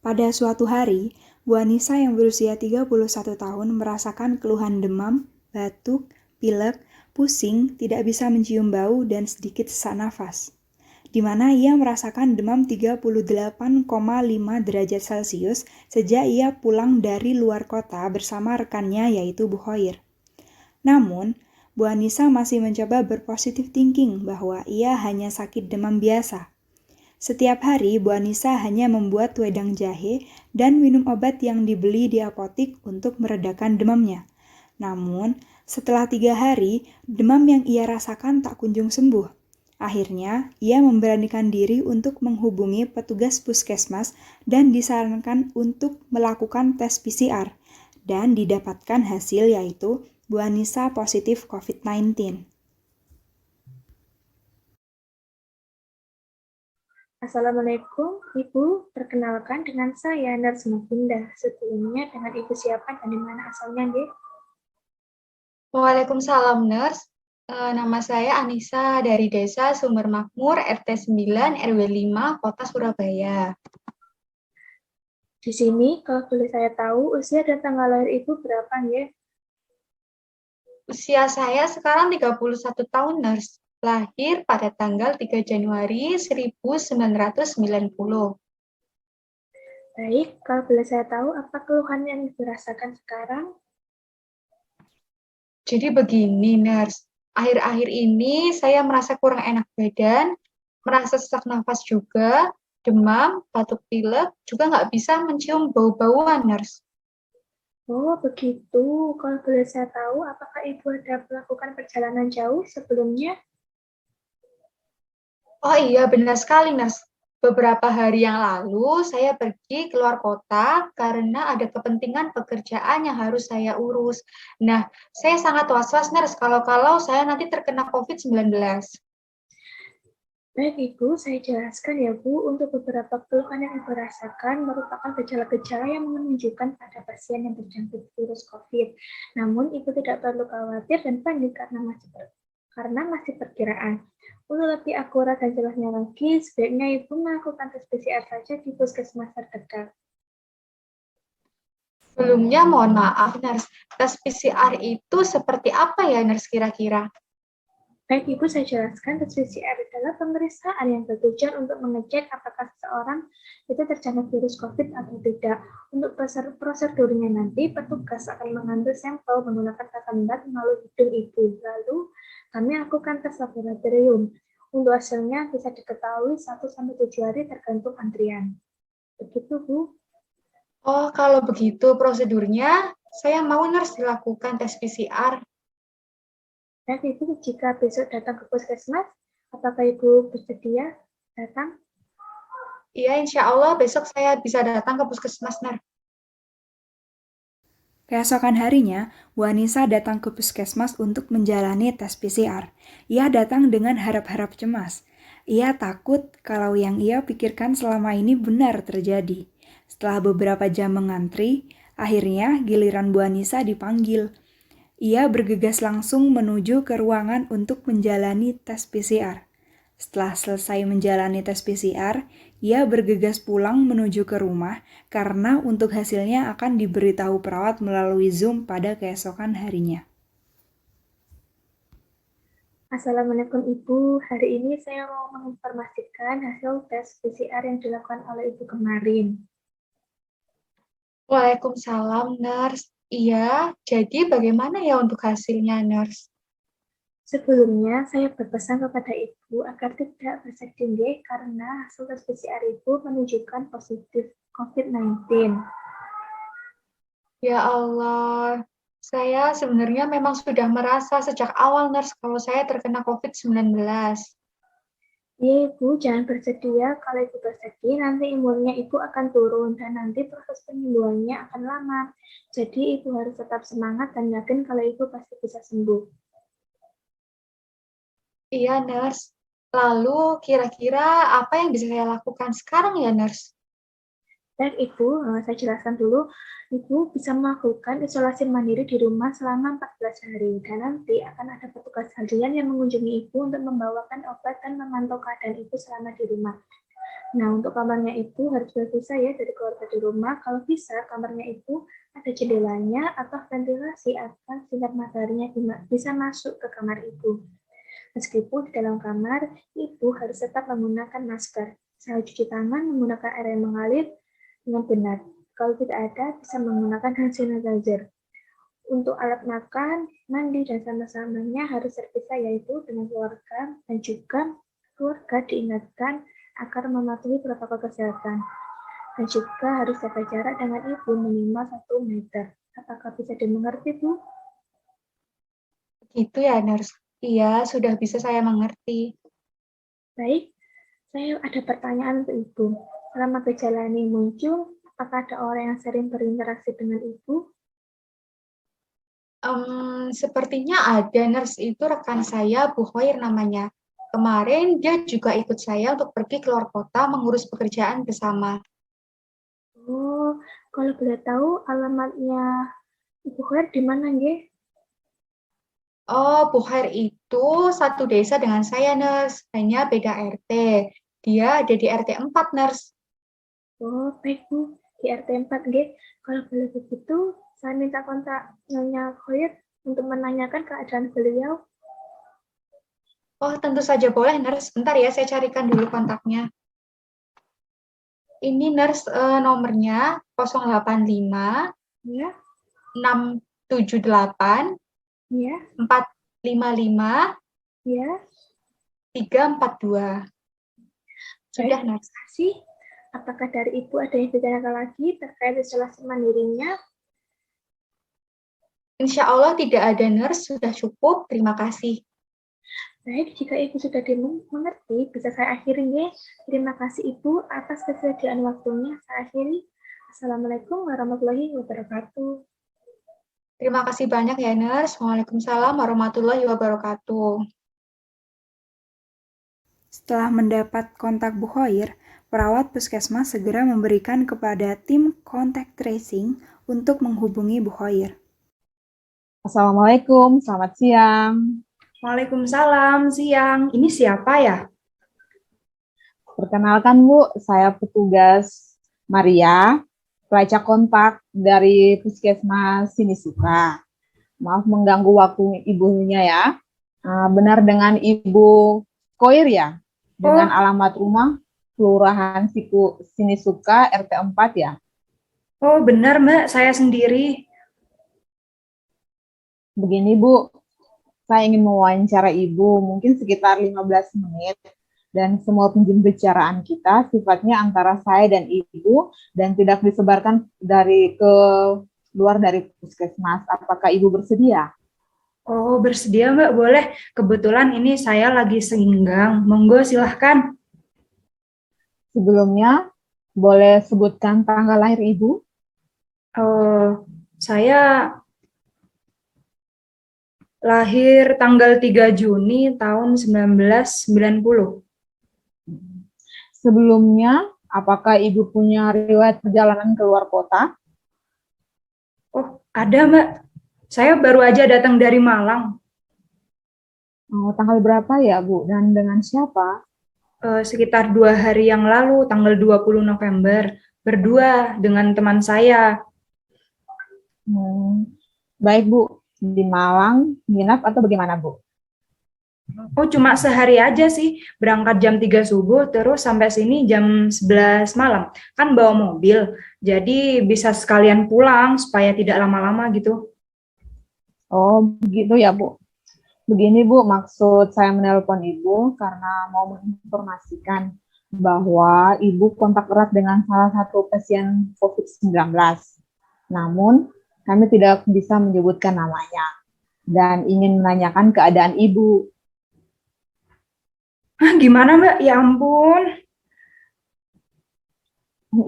Pada suatu hari, Bu Anissa yang berusia 31 tahun merasakan keluhan demam, batuk, pilek, pusing, tidak bisa mencium bau, dan sedikit sesak nafas. Di mana ia merasakan demam 38,5 derajat Celcius sejak ia pulang dari luar kota bersama rekannya yaitu Bu Hoir. Namun, Bu Anissa masih mencoba berpositif thinking bahwa ia hanya sakit demam biasa. Setiap hari, Bu Anissa hanya membuat wedang jahe dan minum obat yang dibeli di apotik untuk meredakan demamnya. Namun, setelah 3 hari, demam yang ia rasakan tak kunjung sembuh. Akhirnya, ia memberanikan diri untuk menghubungi petugas puskesmas dan disarankan untuk melakukan tes PCR. Dan didapatkan hasil yaitu Bu Anissa positif COVID-19. Assalamualaikum, Ibu. Perkenalkan dengan saya, Nurse Maginda. Sebelumnya dengan Ibu siapa dan di mana asalnya, nggih? Waalaikumsalam, Nurse. Nama saya Anissa dari Desa Sumber Makmur, RT 9, RW 5, Kota Surabaya. Di sini, kalau boleh saya tahu, usia dan tanggal lahir Ibu berapa, nggih? Usia saya sekarang 31 tahun, Nurse. Lahir pada tanggal 3 Januari 1990. Baik, kalau boleh saya tahu, apa keluhan yang Ibu rasakan sekarang? Jadi begini, Nurse. Akhir-akhir ini saya merasa kurang enak badan, merasa sesak nafas juga, demam, batuk pilek, juga nggak bisa mencium bau-bauan, Nurse. Oh, begitu. Kalau boleh saya tahu, apakah Ibu ada melakukan perjalanan jauh sebelumnya? Oh iya, benar sekali, Nurse. Beberapa hari yang lalu, saya pergi keluar kota karena ada kepentingan pekerjaan yang harus saya urus. Nah, saya sangat was-was, Nurse, kalau saya nanti terkena COVID-19. Baik, Ibu, saya jelaskan ya, Bu. Untuk beberapa keluhan yang Ibu rasakan merupakan gejala-gejala yang menunjukkan pada pasien yang terjangkit virus COVID. Namun, Ibu tidak perlu khawatir dan panik karena masih perkiraan. Untuk lebih akurat dan jelasnya lagi, sebaiknya Ibu melakukan tes PCR saja di puskesmas terdekat. Sebelumnya, mohon maaf, Nurse. Tes PCR itu seperti apa ya, Nurse, kira-kira? Baik, Ibu, saya jelaskan tes PCR adalah pemeriksaan yang bertujuan untuk mengecek apakah seseorang itu terjangkit virus COVID atau tidak. Untuk prosedurnya nanti, petugas akan mengambil sampel menggunakan kasambat melalui hidung Ibu. Lalu, kami lakukan tes laboratorium. Untuk hasilnya bisa diketahui 1-7 hari tergantung antrian. Begitu, Bu. Oh, kalau begitu prosedurnya, saya mau, Nurse, dilakukan tes PCR. Dan Ibu, jika besok datang ke puskesmas, apakah Ibu bersedia datang? Iya, insya Allah besok saya bisa datang ke puskesmas, Nurse. Keesokan harinya, Bu Anissa datang ke puskesmas untuk menjalani tes PCR. Ia datang dengan harap-harap cemas. Ia takut kalau yang ia pikirkan selama ini benar terjadi. Setelah beberapa jam mengantri, akhirnya giliran Bu Anissa dipanggil. Ia bergegas langsung menuju ke ruangan untuk menjalani tes PCR. Setelah selesai menjalani tes PCR, ia bergegas pulang menuju ke rumah karena untuk hasilnya akan diberitahu perawat melalui Zoom pada keesokan harinya. Assalamualaikum Ibu, hari ini saya mau menginformasikan hasil tes PCR yang dilakukan oleh Ibu kemarin. Waalaikumsalam, Nurse. Iya, jadi bagaimana ya untuk hasilnya, Nurse? Sebelumnya, saya berpesan kepada Ibu agar tidak bersedih karena hasil tes PCR Ibu menunjukkan positif COVID-19. Ya Allah, saya sebenarnya memang sudah merasa sejak awal, Nurse, kalau saya terkena COVID-19. Ya Ibu, jangan bersedih ya. Kalau Ibu bersedih, nanti imunnya Ibu akan turun dan nanti proses penyembuhannya akan lama. Jadi Ibu harus tetap semangat dan yakin kalau Ibu pasti bisa sembuh. Iya, Nurse. Lalu kira-kira apa yang bisa saya lakukan sekarang ya, Nurse? Dan Ibu, saya jelaskan dulu, Ibu bisa melakukan isolasi mandiri di rumah selama 14 hari. Dan nanti akan ada petugas harian yang mengunjungi Ibu untuk membawakan obat dan memantau keadaan Ibu selama di rumah. Nah, untuk kamarnya itu harus berpisah ya dari keluarga di rumah. Kalau bisa, kamarnya itu ada jendelanya atau ventilasi agar sinar mataharinya bisa masuk ke kamar ibu. Meskipun di dalam kamar, ibu harus tetap menggunakan masker. Saat cuci tangan menggunakan air yang mengalir dengan benar. Kalau tidak ada, bisa menggunakan hand sanitizer. Untuk alat makan, mandi, dan sama-samanya harus terpisah yaitu dengan keluarga dan juga keluarga diingatkan agar mematuhi protokol kesehatan. Dan juga harus jaga jarak dengan ibu minimal 1 meter. Apakah bisa dimengerti, Bu? Gitu ya, Nurse. Iya, sudah bisa saya mengerti. Baik, saya ada pertanyaan untuk Ibu. Selama gejala ini muncul, apakah ada orang yang sering berinteraksi dengan Ibu? Sepertinya ada, Nurse. Itu rekan saya, Bu Hoir namanya. Kemarin dia juga ikut saya untuk pergi keluar kota mengurus pekerjaan bersama. Oh, kalau boleh tahu alamatnya Ibu Khair di mana, nggih? Oh, Bu Hoir itu satu desa dengan saya, Nurse. Hanya beda RT. Dia ada di RT 4, Nurse. Oh, baik, Bu. Di RT 4, nggih. Kalau boleh begitu, saya minta kontak Nyonya Khair untuk menanyakan keadaan beliau. Oh, tentu saja boleh, Nurse. Bentar ya, saya carikan dulu kontaknya. Ini Nurse nomornya 085 Ya, 678 ya, 455 ya. 342. Baik, Sudah, terima Nurse. kasih. Apakah dari Ibu ada yang ditanyakan lagi terkait isolasi mandirinya? Insya Allah tidak ada, Nurse. Sudah cukup. Terima kasih. Baik, jika Ibu sudah dimengerti, bisa saya akhiri ya. Terima kasih Ibu atas kesediaan waktunya. Saya akhiri. Assalamualaikum warahmatullahi wabarakatuh. Terima kasih banyak ya, Nurse. Waalaikumsalam warahmatullahi wabarakatuh. Setelah mendapat kontak Bu Hoir, perawat puskesmas segera memberikan kepada tim contact tracing untuk menghubungi Bu Hoir. Assalamualaikum, selamat siang. Waalaikumsalam, siang. Ini siapa ya? Perkenalkan Bu, saya petugas Maria, pelacak kontak dari Puskesmas Sinisuka. Maaf mengganggu waktu ibunya ya. Benar dengan Ibu Koir ya? Dengan alamat rumah Kelurahan Sinisuka RT 4 ya? Oh, benar Mbak, saya sendiri. Begini Bu, saya ingin mewawancara Ibu mungkin sekitar 15 menit. Dan semua pembicaraan kita sifatnya antara saya dan Ibu dan tidak disebarkan ke luar dari puskesmas. Apakah Ibu bersedia? Oh, bersedia Mbak, boleh. Kebetulan ini saya lagi senggang. Monggo, silahkan. Sebelumnya, boleh sebutkan tanggal lahir Ibu? Saya lahir tanggal 3 Juni tahun 1990. Sebelumnya, apakah Ibu punya riwayat perjalanan ke luar kota? Oh, ada Mbak. Saya baru aja datang dari Malang. Tanggal berapa ya Bu? Dan dengan siapa? Sekitar 2 hari yang lalu, tanggal 20 November. Berdua dengan teman saya. Baik Bu, di Malang, nginap atau bagaimana Bu? Oh, cuma sehari aja sih, berangkat jam 3 subuh, terus sampai sini jam 11 malam. Kan bawa mobil, jadi bisa sekalian pulang supaya tidak lama-lama gitu. Oh, begitu ya Bu. Begini Bu, maksud saya menelpon Ibu karena mau menginformasikan bahwa Ibu kontak erat dengan salah satu pasien COVID-19. Namun, kami tidak bisa menyebutkan namanya dan ingin menanyakan keadaan Ibu. Gimana Mbak? Ya ampun.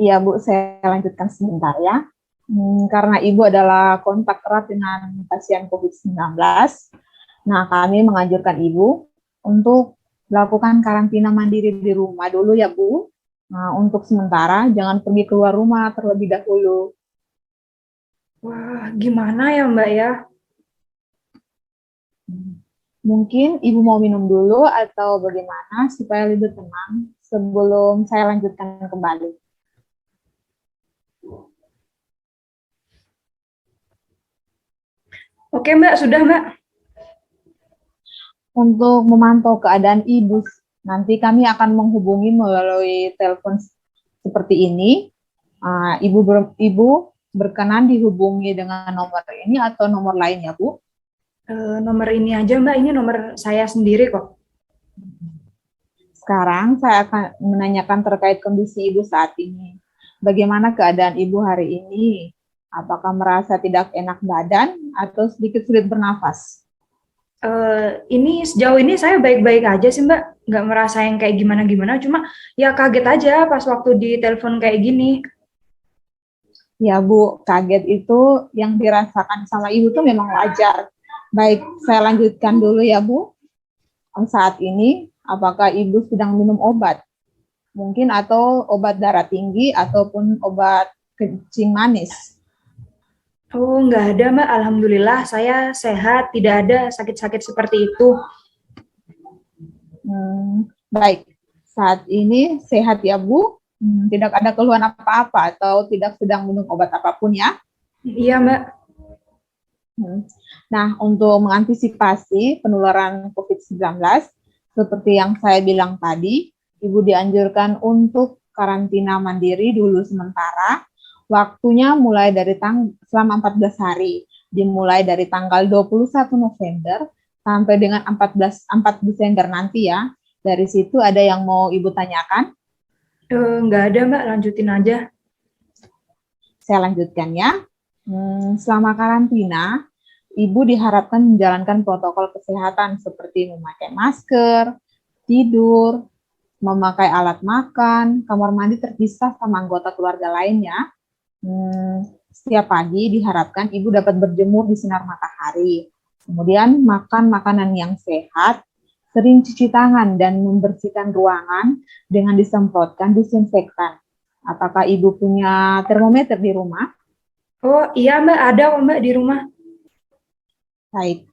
Iya Bu, saya lanjutkan sebentar ya. Karena Ibu adalah kontak erat dengan pasien COVID-19, nah kami menganjurkan Ibu untuk melakukan karantina mandiri di rumah dulu ya Bu. Nah, untuk sementara jangan pergi keluar rumah terlebih dahulu. Wah, gimana ya Mbak ya? Mungkin Ibu mau minum dulu atau bagaimana supaya lebih tenang. sebelum saya lanjutkan kembali. Oke Mbak, sudah Mbak. Untuk memantau keadaan Ibu, nanti kami akan menghubungi melalui telepon seperti ini. Ibu berkenan dihubungi dengan nomor ini atau nomor lain ya, Bu? Nomor ini aja Mbak, ini nomor saya sendiri kok. Sekarang saya akan menanyakan terkait kondisi Ibu saat ini. Bagaimana keadaan Ibu hari ini? Apakah merasa tidak enak badan atau sedikit sulit bernafas? Ini sejauh ini saya baik-baik aja sih Mbak, nggak merasa yang kayak gimana-gimana, cuma ya kaget aja pas waktu di telepon kayak gini. Ya Bu, kaget itu yang dirasakan sama Ibu tuh memang wajar. Baik, saya lanjutkan dulu ya Bu. Saat ini, apakah Ibu sedang minum obat? Mungkin atau obat darah tinggi ataupun obat kencing manis? Oh, nggak ada Mbak, alhamdulillah saya sehat, tidak ada sakit-sakit seperti itu. Baik, saat ini sehat ya Bu? Tidak ada keluhan apa-apa atau tidak sedang minum obat apapun ya? Iya Mbak. Nah, untuk mengantisipasi penularan COVID-19, seperti yang saya bilang tadi, Ibu dianjurkan untuk karantina mandiri dulu sementara. Waktunya mulai dari selama 14 hari, dimulai dari tanggal 21 November sampai dengan 4 Desember nanti ya. Dari situ ada yang mau Ibu tanyakan? Nggak ada Mbak, lanjutin aja. Saya lanjutkan ya. Selama karantina, Ibu diharapkan menjalankan protokol kesehatan seperti memakai masker, tidur, memakai alat makan, kamar mandi terpisah sama anggota keluarga lainnya. Setiap pagi diharapkan Ibu dapat berjemur di sinar matahari. Kemudian makan makanan yang sehat, sering cuci tangan dan membersihkan ruangan dengan disemprotkan disinfektan. Apakah Ibu punya termometer di rumah? Oh iya Mbak, ada kok Mbak di rumah. Baik,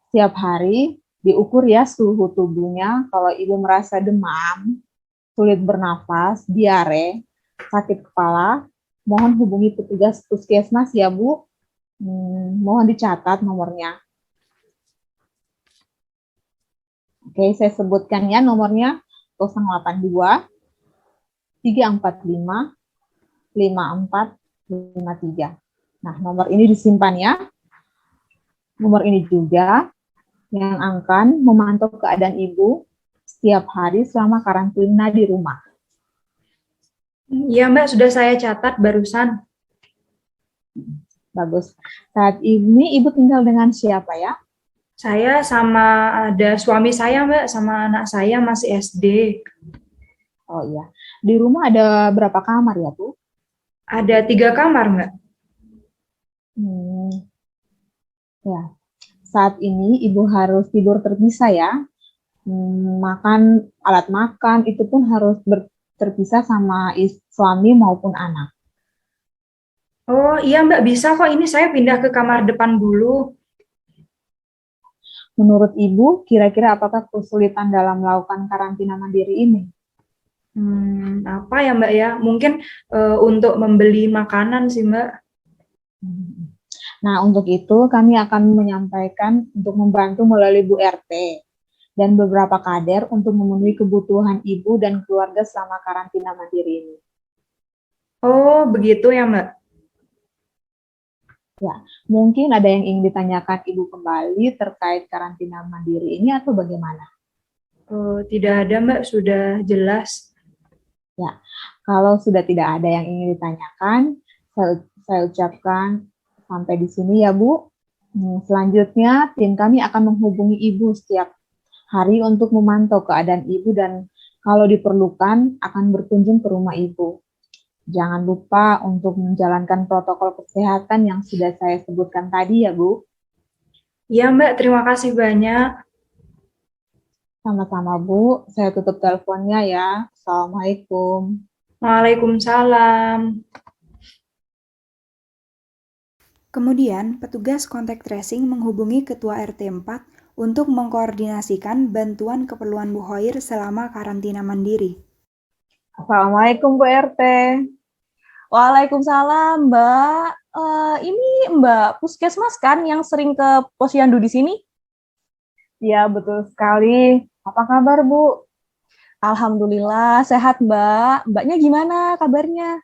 setiap hari diukur ya suhu tubuhnya. Kalau Ibu merasa demam, sulit bernafas, diare, sakit kepala, mohon hubungi petugas puskesmas ya Bu. Mohon dicatat nomornya. Oke, saya sebutkan ya nomornya 082 345 5453. Nah, nomor ini disimpan ya. Nomor ini juga yang akan memantau keadaan Ibu setiap hari selama karantina di rumah. Iya Mbak, sudah saya catat barusan. Bagus. Saat ini Ibu tinggal dengan siapa ya? Saya sama ada suami saya Mbak, sama anak saya masih SD. Oh iya. Di rumah ada berapa kamar ya Bu? Ada 3 kamar Mbak. Ya. Saat ini Ibu harus tidur terpisah ya. Alat makan itu pun harus terpisah sama suami maupun anak. Oh iya Mbak, bisa kok, ini saya pindah ke kamar depan dulu. Menurut Ibu, kira-kira apakah kesulitan dalam melakukan karantina mandiri ini? Apa ya Mbak ya? Mungkin untuk membeli makanan sih Mbak. Nah, untuk itu kami akan menyampaikan untuk membantu melalui Bu RT dan beberapa kader untuk memenuhi kebutuhan Ibu dan keluarga selama karantina mandiri ini. Oh, begitu ya Mbak? Ya, mungkin ada yang ingin ditanyakan Ibu kembali terkait karantina mandiri ini atau bagaimana? Tidak ada Mbak, sudah jelas. Ya, kalau sudah tidak ada yang ingin ditanyakan, saya ucapkan sampai di sini ya Bu. Selanjutnya, tim kami akan menghubungi Ibu setiap hari untuk memantau keadaan Ibu dan kalau diperlukan akan berkunjung ke rumah Ibu. Jangan lupa untuk menjalankan protokol kesehatan yang sudah saya sebutkan tadi ya Bu. Iya Mbak, terima kasih banyak. Sama-sama Bu, saya tutup teleponnya ya. Assalamualaikum. Waalaikumsalam. Kemudian, petugas kontak tracing menghubungi Ketua RT 4 untuk mengkoordinasikan bantuan keperluan Bu Hoir selama karantina mandiri. Assalamualaikum Bu RT. Waalaikumsalam, Mbak. Ini Mbak Puskesmas kan yang sering ke posyandu di sini? Ya, betul sekali. Apa kabar, Bu? Alhamdulillah, sehat, Mbak. Mbaknya gimana kabarnya?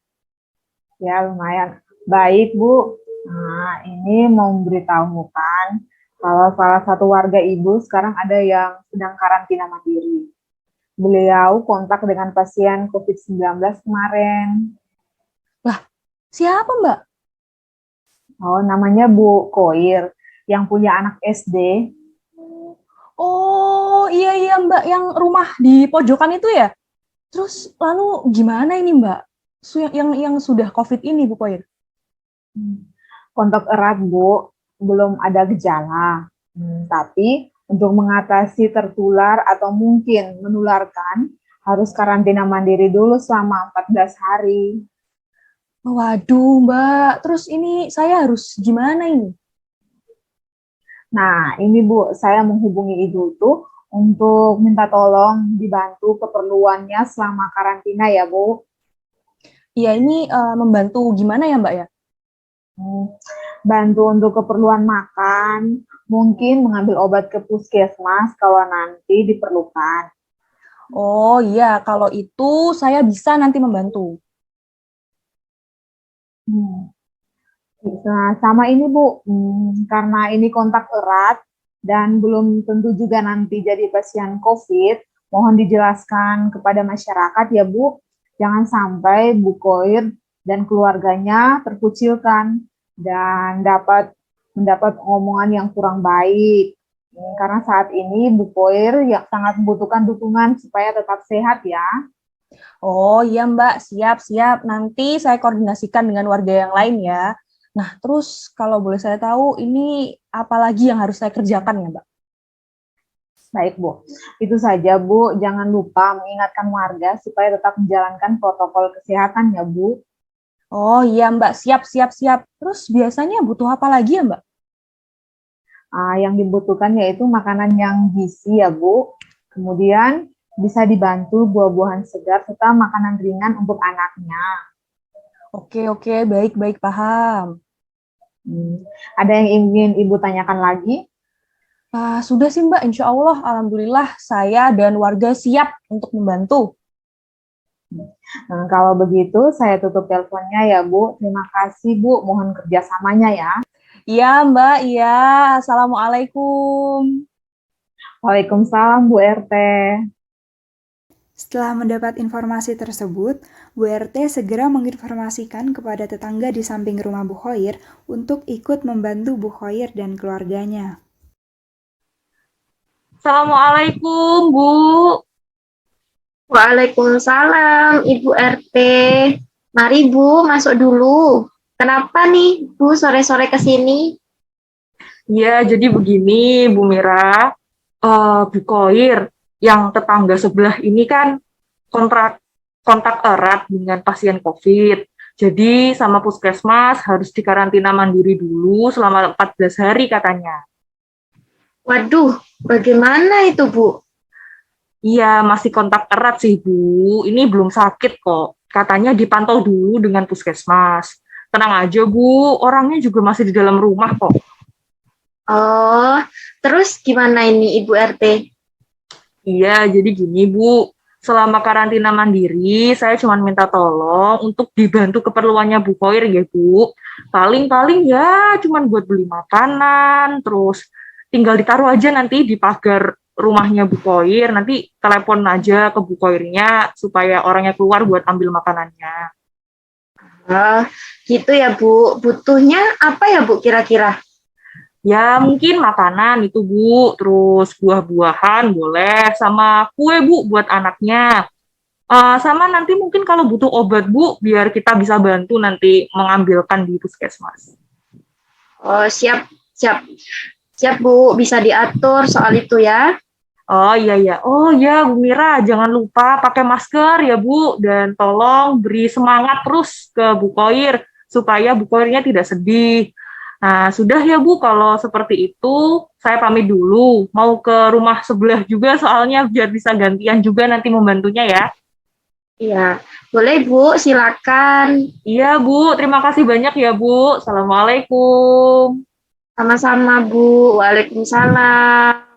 Ya, lumayan. Baik, Bu. Nah, ini mau memberitahukan kalau salah satu warga Ibu sekarang ada yang sedang karantina mandiri. Beliau kontak dengan pasien COVID-19 kemarin. Siapa, Mbak? Oh, namanya Bu Koir, yang punya anak SD. Oh, iya, Mbak, yang rumah di pojokan itu ya? Terus lalu gimana ini, Mbak? Yang sudah COVID ini, Bu Koir? Kontak erat, Bu. Belum ada gejala. Tapi untuk mengatasi tertular atau mungkin menularkan, harus karantina mandiri dulu selama 14 hari. Waduh, Mbak. Terus ini saya harus gimana ini? Nah, ini Bu, saya menghubungi Ibu tuh untuk minta tolong dibantu keperluannya selama karantina ya, Bu. Iya, ini membantu gimana ya, Mbak ya? Bantu untuk keperluan makan, mungkin mengambil obat ke puskesmas kalau nanti diperlukan. Oh iya, kalau itu saya bisa nanti membantu. Nah, sama ini Bu, karena ini kontak erat dan belum tentu juga nanti jadi pasien COVID, mohon dijelaskan kepada masyarakat ya Bu, jangan sampai Bu Koir dan keluarganya terkucilkan dan mendapat omongan yang kurang baik. Karena saat ini Bu Koir yang sangat membutuhkan dukungan supaya tetap sehat ya. Oh iya Mbak, siap. Nanti saya koordinasikan dengan warga yang lain ya. Nah, terus kalau boleh saya tahu, ini apa lagi yang harus saya kerjakan ya Mbak? Baik Bu, itu saja Bu, jangan lupa mengingatkan warga supaya tetap menjalankan protokol kesehatan ya Bu. Oh iya Mbak, siap. Terus biasanya butuh apa lagi ya Mbak? Yang dibutuhkan yaitu makanan yang gizi ya Bu, kemudian bisa dibantu buah-buahan segar serta makanan ringan untuk anaknya. Oke, baik, paham. Ada yang ingin Ibu tanyakan lagi? Sudah sih Mbak, insya Allah, alhamdulillah saya dan warga siap untuk membantu. Kalau begitu, saya tutup teleponnya ya Bu. Terima kasih Bu, mohon kerjasamanya ya. Iya Mbak, iya. Assalamualaikum. Waalaikumsalam Bu RT. Setelah mendapat informasi tersebut, Bu RT segera menginformasikan kepada tetangga di samping rumah Bu Khoir untuk ikut membantu Bu Khoir dan keluarganya. Assalamualaikum, Bu. Waalaikumsalam, Ibu RT. Mari Bu, masuk dulu. Kenapa nih Bu sore-sore ke sini? Ya, jadi begini, Bu Mira. Bu Koir, yang tetangga sebelah ini kan kontak erat dengan pasien COVID. Jadi sama puskesmas harus dikarantina mandiri dulu selama 14 hari katanya. Waduh, bagaimana itu Bu? Iya, masih kontak erat sih, Bu. Ini belum sakit kok. Katanya dipantau dulu dengan puskesmas. Tenang aja, Bu. Orangnya juga masih di dalam rumah kok. Oh, terus gimana ini Ibu RT? Iya, jadi gini, Bu. Selama karantina mandiri, saya cuma minta tolong untuk dibantu keperluannya Bu Koir ya, Bu. Paling-paling ya cuma buat beli makanan, terus tinggal ditaruh aja nanti di pagar rumahnya Bu Koir, nanti telepon aja ke Bu Koirnya supaya orangnya keluar buat ambil makanannya. Gitu ya Bu. Butuhnya apa ya Bu kira-kira? Ya mungkin makanan itu Bu, terus buah-buahan boleh, sama kue Bu buat anaknya. Sama nanti mungkin kalau butuh obat Bu, biar kita bisa bantu nanti mengambilkan di puskesmas. Oh, siap Bu, bisa diatur soal itu ya. Oh iya. Oh ya Bu Mira, jangan lupa pakai masker ya Bu, dan tolong beri semangat terus ke Bu Koir supaya Bu Koirnya tidak sedih. Nah, sudah ya Bu, kalau seperti itu saya pamit dulu. Mau ke rumah sebelah juga soalnya biar bisa gantian juga nanti membantunya ya. Iya, boleh Bu, silakan. Iya, Bu. Terima kasih banyak ya, Bu. Assalamualaikum. Sama-sama Bu, Waalaikumsalam.